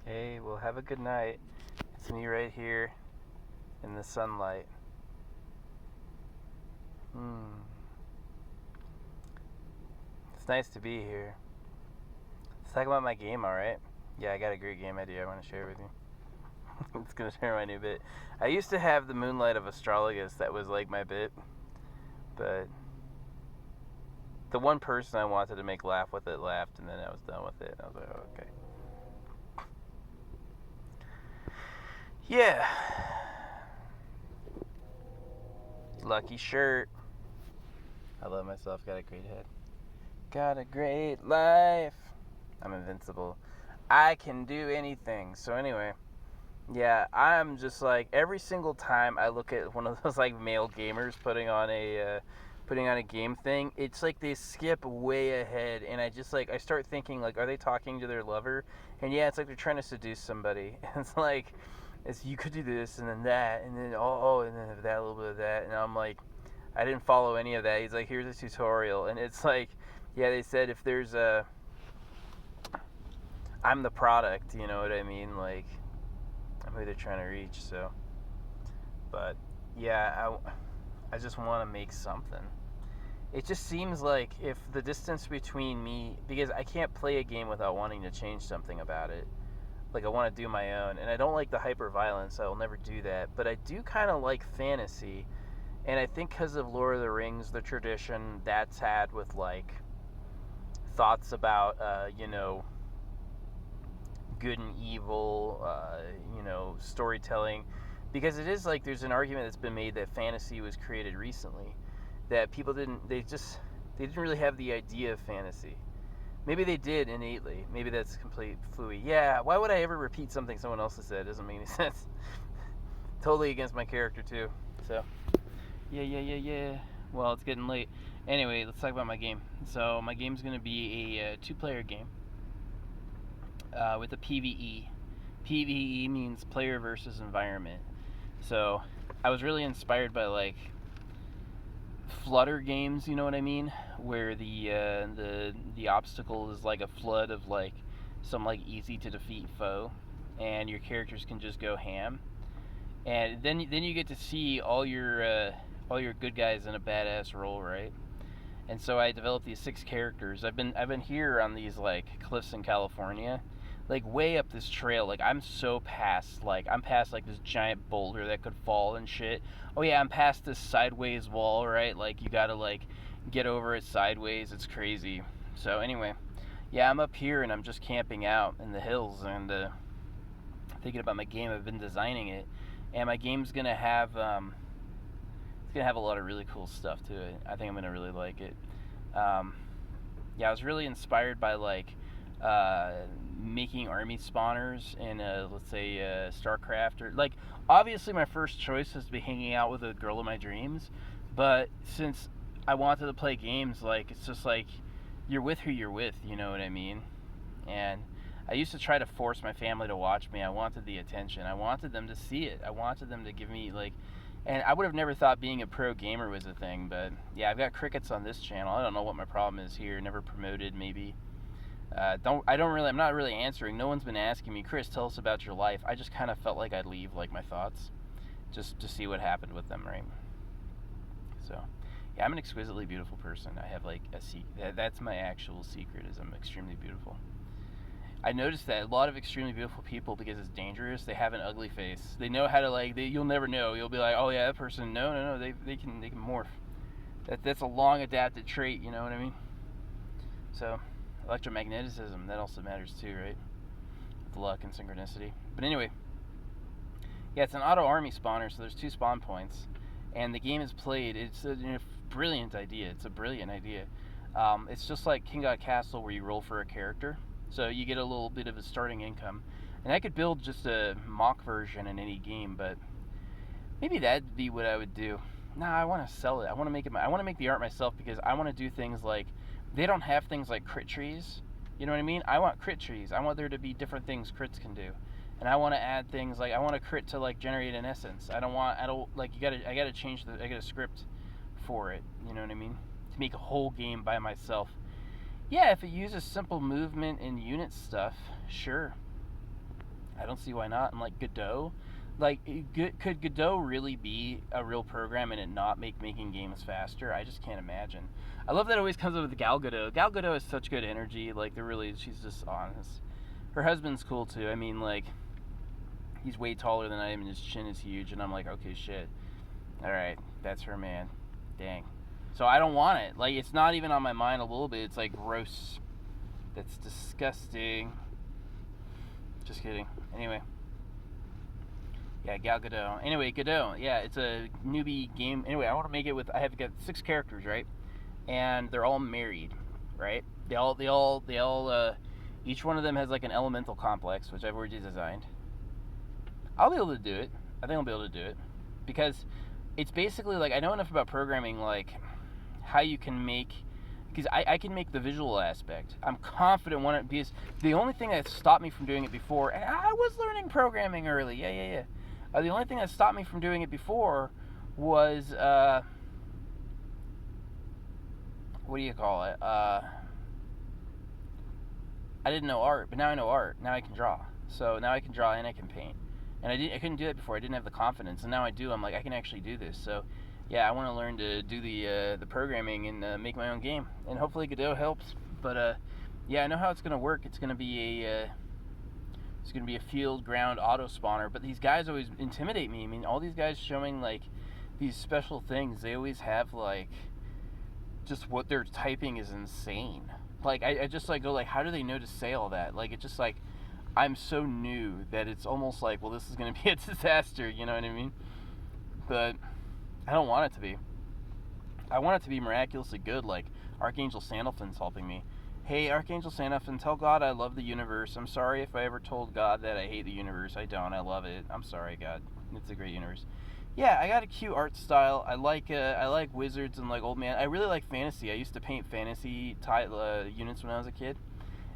Hey, well, have a good night. It's me right here in the sunlight. Hmm. It's nice to be here. Let's talk about my game, alright? Yeah, I got a great game idea I want to share with you. It's going to share my new bit. I used to have the Moonlight of Astrologus that was like my bit, but the one person I wanted to make laugh with it laughed, and then I was done with it. I was like, oh, okay. Yeah. Lucky shirt. I love myself. Got a great head. Got a great life. I'm invincible. I can do anything. So anyway, yeah, I'm just like every single time I look at one of those like male gamers putting on a game thing, it's like they skip way ahead, and I start thinking like, are they talking to their lover? And yeah, it's like they're trying to seduce somebody. And it's like, it's you could do this and then that and then and then that a little bit of that, and I'm like, I didn't follow any of that. He's like, here's a tutorial, and it's like, yeah, they said if there's a I'm the product, you know what I mean? Like, I'm who they're trying to reach. So, but yeah, I just want to make something. It just seems like if the distance between me, because I can't play a game without wanting to change something about it. Like, I want to do my own, and I don't like the hyper violence. I will never do that. But I do kind of like fantasy, and I think because of Lord of the Rings, the tradition that's had with like thoughts about, good and evil, storytelling, because it is like there's an argument that's been made that fantasy was created recently, that people they didn't really have the idea of fantasy. Maybe they did innately. Maybe that's complete fluey. Yeah, why would I ever repeat something someone else has said? It doesn't make any sense. Totally against my character too. So yeah. Well, it's getting late. Anyway, let's talk about my game. So my game's gonna be a two-player game with a PVE. PVE means player versus environment. So I was really inspired by like Flutter games, you know what I mean, where the obstacle is like a flood of like some like easy to defeat foe, and your characters can just go ham, and then you get to see all your good guys in a badass role, right? And so I developed these six characters. I've been here on these like cliffs in California, like way up this trail. Like I'm past like this giant boulder that could fall and shit. Oh yeah, I'm past this sideways wall, right? Like you gotta like get over it sideways. It's crazy. So anyway, yeah, I'm up here and I'm just camping out in the hills and thinking about my game. I've been designing it, and my game's gonna have a lot of really cool stuff to it. I think I'm gonna really like it. Um, yeah, I was really inspired by like uh, making army spawners in let's say StarCraft, or like obviously my first choice is to be hanging out with the girl of my dreams, but since I wanted to play games, like it's just like you're with who you're with, you know what I mean? And I used to try to force my family to watch me. I wanted the attention. I wanted them to see it. I wanted them to give me like, and I would have never thought being a pro gamer was a thing, but yeah, I've got crickets on this channel. I don't know what my problem is here. Never promoted, maybe. I'm not really answering. No one's been asking me, Chris, tell us about your life. I just kind of felt like I'd leave like my thoughts, just to see what happened with them, right? So, yeah, I'm an exquisitely beautiful person. I have like a secret. That's my actual secret. Is I'm extremely beautiful. I noticed that a lot of extremely beautiful people, because it's dangerous, they have an ugly face. They know how to you'll never know. You'll be like, oh yeah, that person. No. They can morph. That's a long adapted trait. You know what I mean? So, electromagnetism, that also matters too, right? With luck and synchronicity. But anyway, yeah, it's an auto army spawner, so there's 2 spawn points, and the game is played. It's a brilliant idea. It's a brilliant idea. It's just like King God Castle, where you roll for a character, so you get a little bit of a starting income. And I could build just a mock version in any game, but maybe that'd be what I would do. Nah, I want to sell it. I want to make it. I want to make the art myself, because I want to do things like they don't have things like crit trees. You know what I mean? I want crit trees. I want there to be different things crits can do, and I want to add things like I want a crit to like generate an essence. I don't like I gotta change I got a script for it. You know what I mean? To make a whole game by myself. Yeah, if it uses simple movement and unit stuff, sure. I don't see why not. And like Godot, like could Godot really be a real program and it not make making games faster? I just can't imagine. I love that it always comes up with Gal Gadot. Gal Gadot has such good energy. Like they're really, she's just honest. Her husband's cool too. I mean, like he's way taller than I am and his chin is huge, and I'm like, okay, shit. All right, that's her man. Dang. So I don't want it. Like it's not even on my mind a little bit. It's like gross. That's disgusting. Just kidding. Anyway. Yeah, Gal Gadot. Anyway, Godot. Yeah, it's a newbie game. Anyway, I want to make it with. I have got 6 characters, right? And they're all married, right? They all. Each one of them has like an elemental complex, which I've already designed. I'll be able to do it. I think I'll be able to do it because it's basically like I know enough about programming, like how you can make. Because I can make the visual aspect. I'm confident because the only thing that stopped me from doing it before, and I was learning programming early. Yeah. The only thing that stopped me from doing it before was what do you call it? I didn't know art, but now I know art. Now I can draw. So now I can draw and I can paint. And I couldn't do that before. I didn't have the confidence, and now I do. I'm like, I can actually do this. So yeah, I want to learn to do the programming and make my own game, and hopefully Godot helps. But yeah, I know how it's gonna work. It's gonna be a field ground auto spawner. But these guys always intimidate me. I mean, all these guys showing like these special things, they always have like just what they're typing is insane. Like I just like go like, how do they know to say all that? Like it's just like I'm so new that it's almost like, well, this is gonna be a disaster. You know what I mean? But I don't want it to be. I want it to be miraculously good, like Archangel Sandalphon's helping me. Hey, Archangel Sandalphon, tell God I love the universe. I'm sorry if I ever told God that I hate the universe. I don't. I love it. I'm sorry, God. It's a great universe. Yeah, I got a cute art style. I like wizards and like old man. I really like fantasy. I used to paint fantasy units when I was a kid.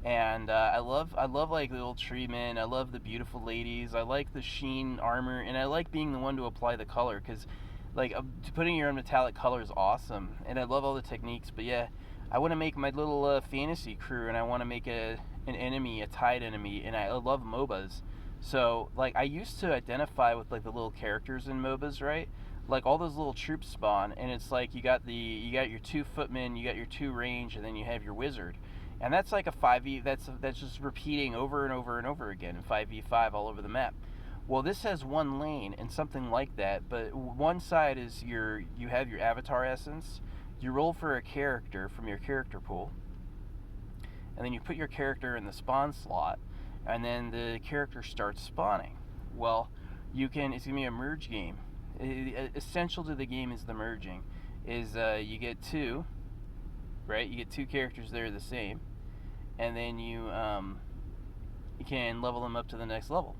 And I love like the old treatment. I love the beautiful ladies. I like the sheen armor, and I like being the one to apply the color because like putting your own metallic color is awesome, and I love all the techniques. But yeah, I want to make my little fantasy crew, and I want to make an enemy, a tide enemy, and I love MOBAs. So like I used to identify with like the little characters in MOBAs, right? Like all those little troops spawn, and it's like you got your 2 footmen, you got your 2 range, and then you have your wizard, and that's like a 5e. That's just repeating over and over and over again in 5v5 all over the map. Well, this has 1 lane and something like that, but one side is you have your avatar essence, you roll for a character from your character pool, and then you put your character in the spawn slot, and then the character starts spawning. Well, it's going to be a merge game. Essential to the game is the merging. You get 2, right? You get 2 characters that are the same, and then you can level them up to the next level.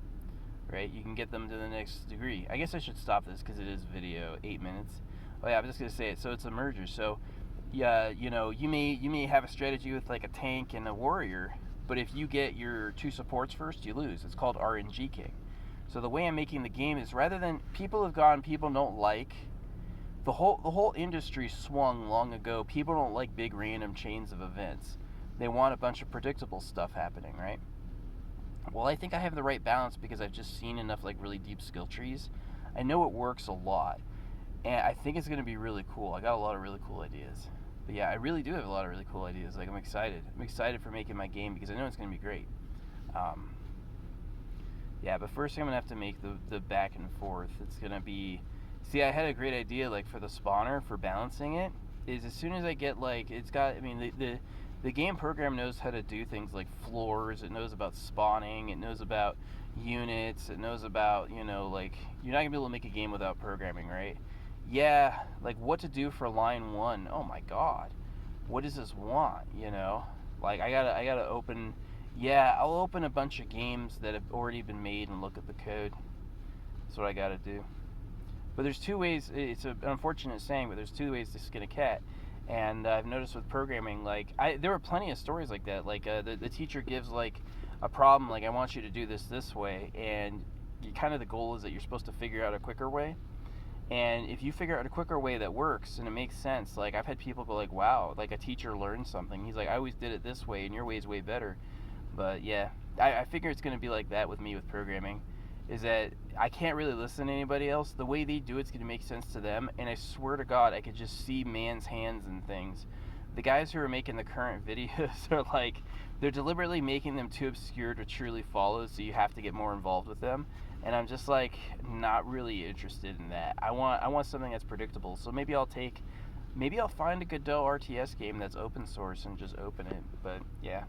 Right, you can get them to the next degree. I guess I should stop this because it is video, 8 minutes. Oh yeah, I'm just gonna say it. So it's a merger. So yeah, you may have a strategy with like a tank and a warrior, but if you get your 2 supports first, you lose. It's called RNG king. So the way I'm making the game is rather than people don't like the whole industry swung long ago. People don't like big random chains of events. They want a bunch of predictable stuff happening, right? Well, I think I have the right balance because I've just seen enough like really deep skill trees. I know it works a lot, and I think it's going to be really cool. I got a lot of really cool ideas. But yeah, I really do have a lot of really cool ideas. Like I'm excited. I'm excited for making my game because I know it's going to be great. Yeah, but first I'm going to have to make the back and forth. It's going to be... See, I had a great idea like for the spawner, for balancing it, is as soon as I get like... It's got... I mean, the game program knows how to do things like floors. It knows about spawning. It knows about units. It knows about, like, you're not going to be able to make a game without programming, right? Yeah, like what to do for line 1. Oh my god. What does this want, Like, I gotta open... Yeah, I'll open a bunch of games that have already been made and look at the code. That's what I gotta do. But there's 2 ways... It's an unfortunate saying, but there's 2 ways to skin a cat. And I've noticed with programming, like, there were plenty of stories like that. Like, the teacher gives, like, a problem, like, I want you to do this way, and kind of the goal is that you're supposed to figure out a quicker way. And if you figure out a quicker way that works, and it makes sense, like, I've had people go like, wow, like, a teacher learned something. He's like, I always did it this way, and your way is way better. But, yeah, I figure it's going to be like that with me with programming, is that I can't really listen to anybody else. The way they do it's going to make sense to them, and I swear to God, I could just see man's hands and things. The guys who are making the current videos are like, they're deliberately making them too obscure to truly follow, so you have to get more involved with them. And I'm just like not really interested in that. I want something that's predictable. So maybe I'll find a Godot RTS game that's open source and just open it. But yeah,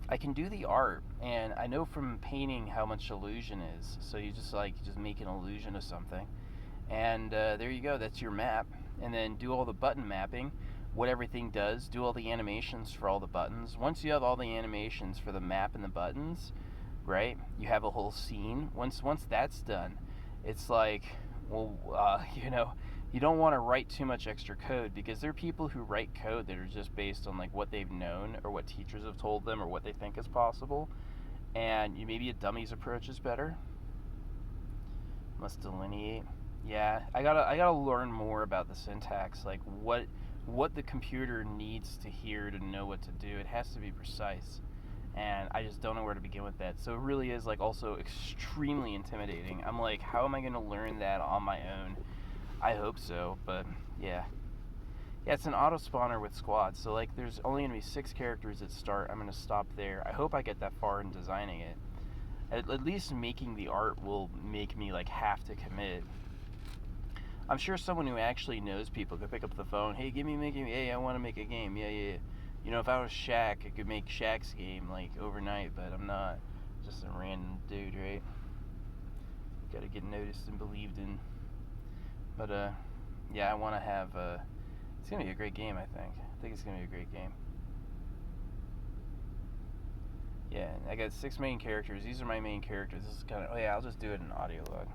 I can do the art, and I know from painting how much illusion is. So you just make an illusion of something, and there you go. That's your map, and then do all the button mapping, what everything does. Do all the animations for all the buttons. Once you have all the animations for the map and the buttons, right? You have a whole scene. Once that's done, it's like, well, you don't want to write too much extra code, because there are people who write code that are just based on like what they've known or what teachers have told them or what they think is possible, and maybe a dummy's approach is better. Must delineate. Yeah, I gotta learn more about the syntax, like what the computer needs to hear to know what to do. It has to be precise, and I just don't know where to begin with that. So it really is like also extremely intimidating. I'm like, how am I going to learn that on my own? I hope so, but yeah. Yeah, it's an auto spawner with squads, so like there's only going to be 6 characters at start. I'm going to stop there. I hope I get that far in designing it. At least making the art will make me like have to commit. I'm sure someone who actually knows people could pick up the phone. Hey, hey, I want to make a game. Yeah, yeah, yeah. If I was Shaq, I could make Shaq's game like overnight, but I'm not. Just a random dude, right? Gotta get noticed and believed in. But yeah, I want to have. It's gonna be a great game. I think it's gonna be a great game. Yeah, I got 6 main characters. These are my main characters. This is kind of. Oh yeah, I'll just do it in audio log.